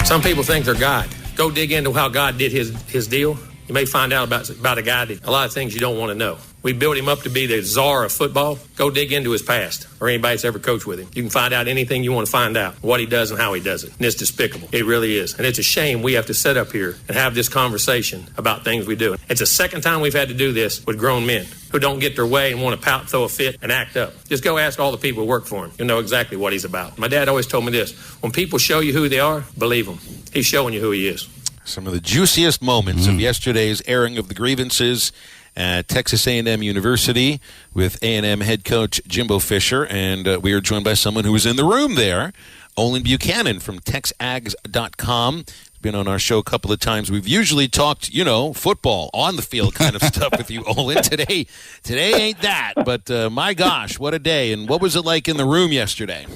Some people think they're God. Go dig into how God did his deal. You may find out about a guy that a lot of things you don't want to know. We built him up to be the czar of football. Go dig into his past or anybody that's ever coached with him. You can find out anything you want to find out, what he does and how he does it. And it's despicable. It really is. And it's a shame we have to sit up here and have this conversation about things we do. It's the second time we've had to do this with grown men who don't get their way and want to pout, throw a fit, and act up. Just go ask all the people who work for him. You'll know exactly what he's about. My dad always told me this. When people show you who they are, believe them. He's showing you who he is. Some of the juiciest moments of yesterday's airing of the grievances at Texas A&M University with A&M head coach Jimbo Fisher, and we are joined by someone who was in the room there, Olin Buchanan from TexAgs.com. He's been on our show a couple of times. We've usually talked, football, on the field kind of stuff with you, Olin. Today ain't that, but my gosh, what a day. And what was it like in the room yesterday?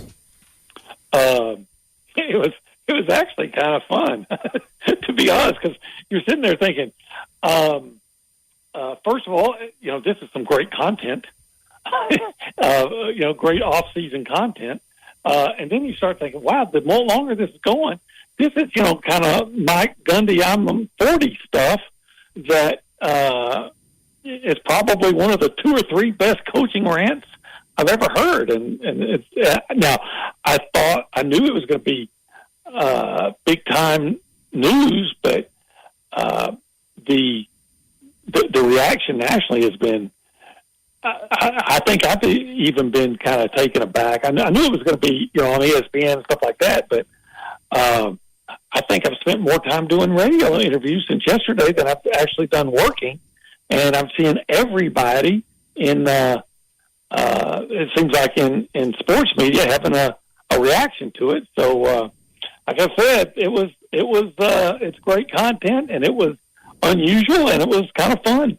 It was actually kind of fun, to be honest, because you're sitting there thinking, first of all, this is some great content, great off-season content. And then you start thinking, wow, the more longer this is going, this is, kind of Mike Gundy, I'm 40 stuff that is probably one of the 2 or 3 best coaching rants I've ever heard. And it's now I knew it was going to be big time news, but the reaction nationally has been. I think I've even been kind of taken aback. I knew it was going to be on ESPN and stuff like that, but I think I've spent more time doing radio interviews since yesterday than I've actually done working, and I'm seeing everybody in. It seems like in sports media having a reaction to it. So. Like I said, it's great content, and it was unusual, and it was kind of fun.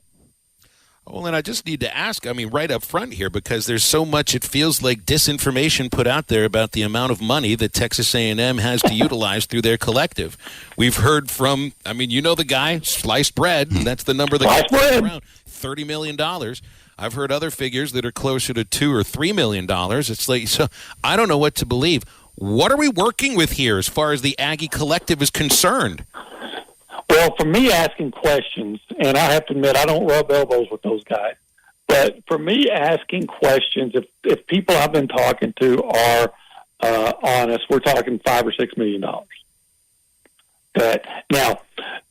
Well, and I just need to ask, right up front here, because there's so much, it feels like disinformation put out there about the amount of money that Texas A&M has to utilize through their collective. We've heard from, the guy, Sliced Bread, and that's the number that goes around, $30 million. I've heard other figures that are closer to $2 or $3 million. It's like, so I don't know what to believe. What are we working with here as far as the Aggie Collective is concerned? Well, for me asking questions, and I have to admit I don't rub elbows with those guys, but for me asking questions, if people I've been talking to are honest, we're talking $5 or $6 million. But now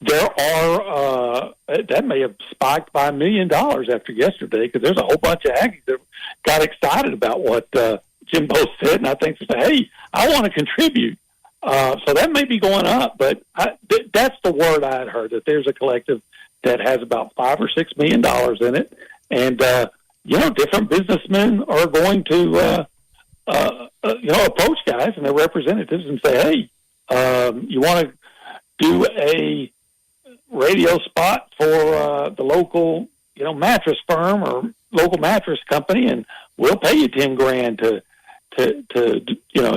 there are that may have spiked by $1 million after yesterday, because there's a whole bunch of Aggies that got excited about what Jimbo said, and I think they say, hey, I want to contribute. So that may be going up, but that's the word I had heard, that there's a collective that has about $5 or $6 million in it. And, different businessmen are going to, approach guys and their representatives and say, hey, you want to do a radio spot for the local, mattress firm or local mattress company, and we'll pay you $10,000 to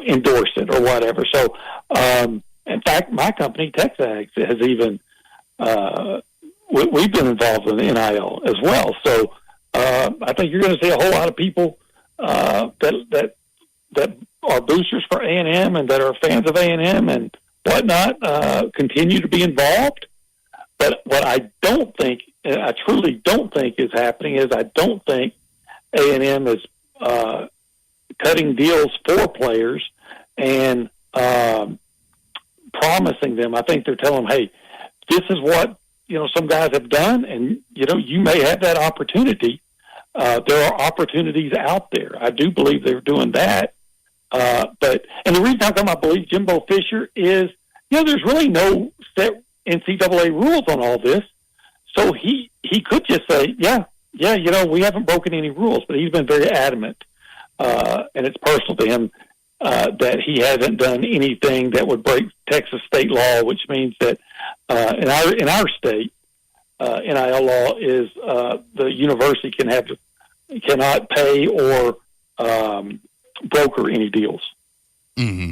endorse it or whatever. So, in fact, my company, TexAgs, has even we've been involved in NIL as well. So, I think you're going to see a whole lot of people that are boosters for A&M and that are fans of A&M and whatnot continue to be involved. But what I truly don't think is happening is I don't think A&M is cutting deals for players and promising them. I think they're telling them, hey, this is what some guys have done, and you may have that opportunity. There are opportunities out there. I do believe they're doing that. And the reason how come I believe Jimbo Fisher is, there's really no set NCAA rules on all this. So he could just say, we haven't broken any rules, but he's been very adamant. And it's personal to him that he hasn't done anything that would break Texas state law, which means that in our state, NIL law is the university cannot pay or broker any deals. Mm-hmm.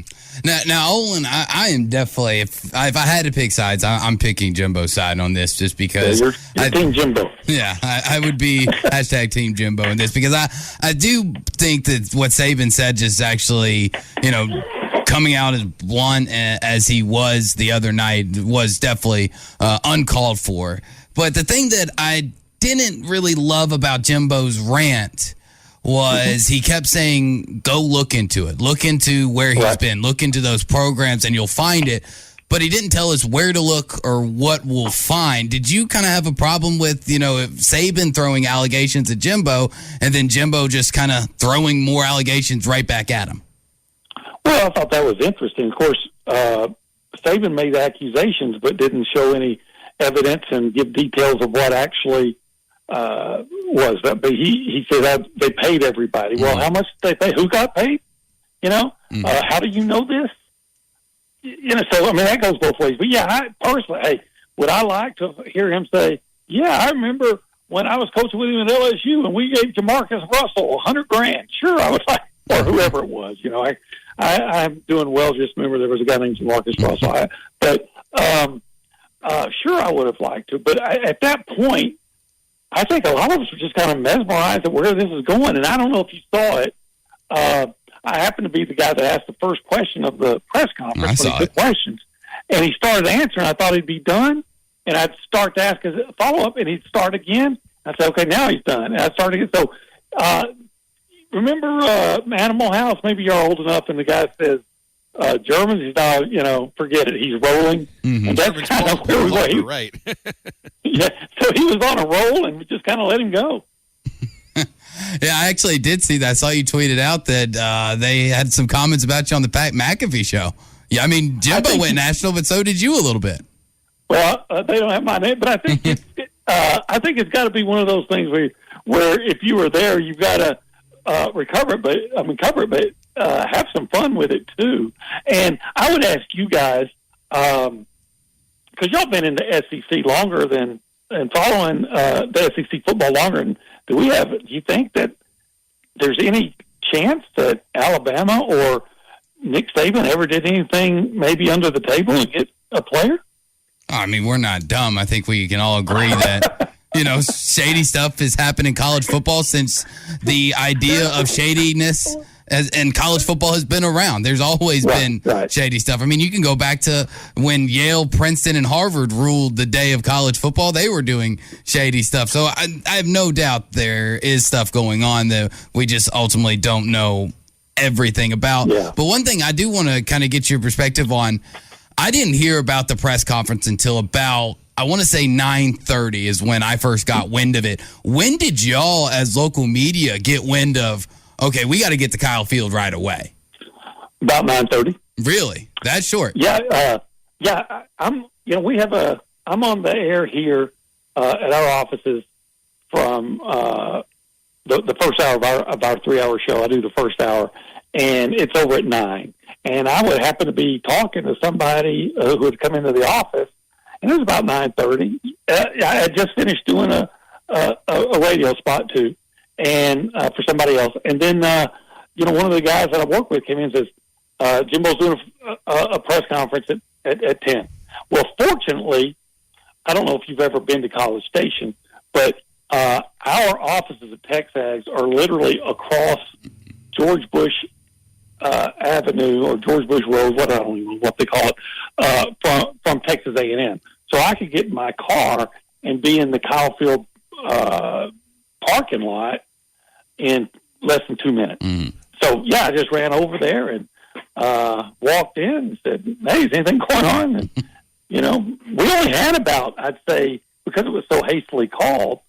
Now, Olin, I am definitely, if I had to pick sides, I'm picking Jimbo's side on this, just because you're Team Jimbo. Yeah, I would be hashtag Team Jimbo in this, because I do think that what Saban said just actually, coming out as blunt as he was the other night was definitely uncalled for. But the thing that I didn't really love about Jimbo's rant was he kept saying, go look into it. Look into where he's been. Look into those programs and you'll find it. But he didn't tell us where to look or what we'll find. Did you kind of have a problem with, Saban throwing allegations at Jimbo and then Jimbo just kind of throwing more allegations right back at him? Well, I thought that was interesting. Of course, Saban made accusations but didn't show any evidence and give details of what actually was. But he said they paid everybody. Well, how much did they pay? Who got paid? How do you know this? So, I mean, that goes both ways. But, yeah, I personally, would I like to hear him say, yeah, I remember when I was coaching with him at LSU and we gave Jamarcus Russell $100,000. Sure, I was like, or whoever it was. I'm doing well. Just remember there was a guy named Jamarcus Russell. Sure, I would have liked to. But at that point, I think a lot of us were just kind of mesmerized at where this is going. And I don't know if you saw it. I happened to be the guy that asked the first question of the press conference when he took questions. And he started answering. I thought he'd be done. And I'd start to ask a follow-up, and he'd start again. I said, okay, now he's done. And I started again. So remember Animal House? Maybe you're old enough, and the guy says, Germans, he's now, forget it. He's rolling. Mm-hmm. And that's kind of where we were. Right. Yeah, so he was on a roll, and we just kind of let him go. Yeah, I actually did see that. I saw you tweeted out that they had some comments about you on the Pat McAfee show. Yeah, I mean, Jimbo went national, but so did you a little bit. Well, they don't have my name, but I think it's got to be one of those things where if you were there, you've got to cover it, but have some fun with it too. And I would ask you guys, because y'all been in the SEC longer than and following the SEC football longer than do you think that there's any chance that Alabama or Nick Saban ever did anything maybe under the table and get a player? I mean, we're not dumb. I think we can all agree that, shady stuff has happened in college football since the idea of shadiness and college football has been around. There's always been shady stuff. I mean, you can go back to when Yale, Princeton, and Harvard ruled the day of college football. They were doing shady stuff. So I have no doubt there is stuff going on that we just ultimately don't know everything about. Yeah. But one thing I do want to kind of get your perspective on, I didn't hear about the press conference until about, I want to say 9:30 is when I first got wind of it. When did y'all as local media get wind of, okay, we got to get to Kyle Field right away? About 9:30. Really? That short? Yeah. I'm on the air here at our offices from the first hour of our 3-hour show. I do the first hour, and it's over at 9. And I would happen to be talking to somebody who would come into the office, and it was about 9:30. I had just finished doing a radio spot too, and for somebody else. And then one of the guys that I work with came in and says, Jimbo's doing a press conference at 10. Well, fortunately, I don't know if you've ever been to College Station, but our offices at Texags are literally across George Bush Avenue or George Bush Road, I don't even know what they call it, from Texas A&M. So I could get in my car and be in the Kyle Field parking lot in less than 2 minutes. Mm. So, yeah, I just ran over there and walked in and said, hey, is anything going on? And, we only had about, I'd say, because it was so hastily called,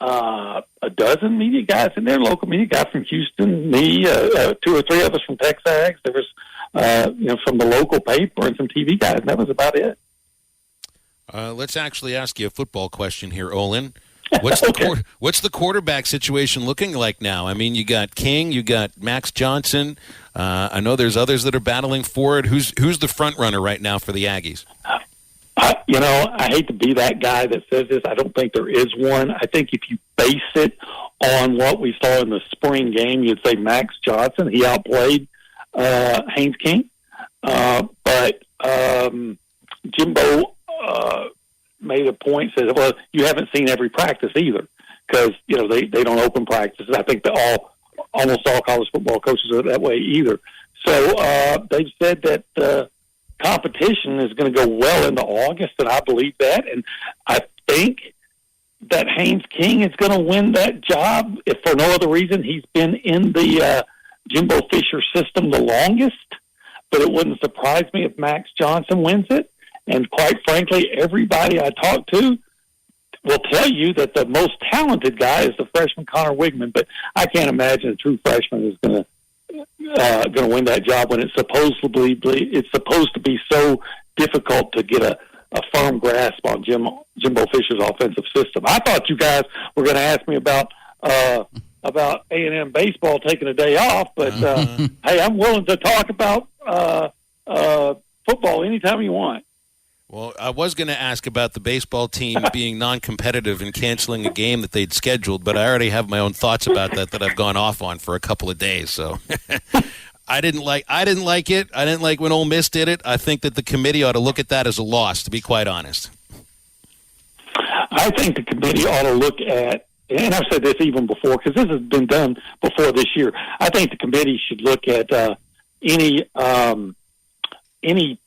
a dozen media guys in there, local media guys from Houston, me, 2 or 3 of us from Texags. There was, from the local paper and some TV guys, and that was about it. Let's actually ask you a football question here, Olin. What's the quarterback situation looking like now? I mean, you got King, you got Max Johnson. I know there's others that are battling for it. Who's the front runner right now for the Aggies? I hate to be that guy that says this. I don't think there is one. I think if you base it on what we saw in the spring game, you'd say Max Johnson. He outplayed Haynes King. But Jimbo made a point, said, well, you haven't seen every practice either because, they don't open practices. I think that almost all college football coaches are that way either. So they've said that the competition is going to go well into August, and I believe that. And I think that Haynes King is going to win that job, if for no other reason. He's been in the Jimbo Fisher system the longest, but it wouldn't surprise me if Max Johnson wins it. And quite frankly, everybody I talk to will tell you that the most talented guy is the freshman Connor Wigman, but I can't imagine a true freshman is going to win that job when it's supposed to be so difficult to get a firm grasp on Jimbo Fisher's offensive system. I thought you guys were going to ask me about A&M baseball taking a day off, but hey, I'm willing to talk about football anytime you want. Well, I was going to ask about the baseball team being non-competitive and canceling a game that they'd scheduled, but I already have my own thoughts about that I've gone off on for a couple of days. So I didn't like it. I didn't like when Ole Miss did it. I think that the committee ought to look at that as a loss, to be quite honest. I think the committee ought to look at, and I've said this even before because this has been done before this year. I think the committee should look at any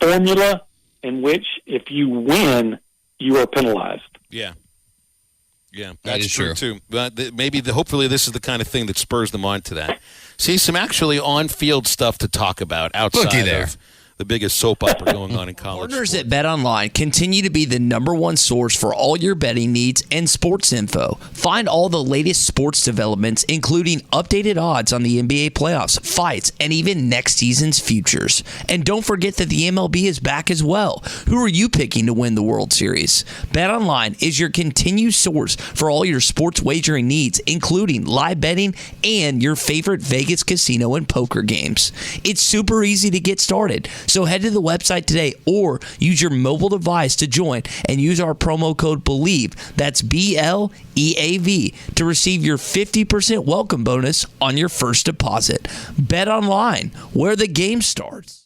formula in which if you win, you are penalized. Yeah, that's true too. But hopefully this is the kind of thing that spurs them on to that. See, some actually on-field stuff to talk about outside of the biggest soap opera going on in college. Partners at BetOnline continue to be the #1 source for all your betting needs and sports info. Find all the latest sports developments, including updated odds on the NBA playoffs, fights, and even next season's futures. And don't forget that the MLB is back as well. Who are you picking to win the World Series? BetOnline is your continued source for all your sports wagering needs, including live betting and your favorite Vegas casino and poker games. It's super easy to get started. So head to the website today or use your mobile device to join and use our promo code BELIEVE, that's BLEAV, to receive your 50% welcome bonus on your first deposit. Bet online, where the game starts.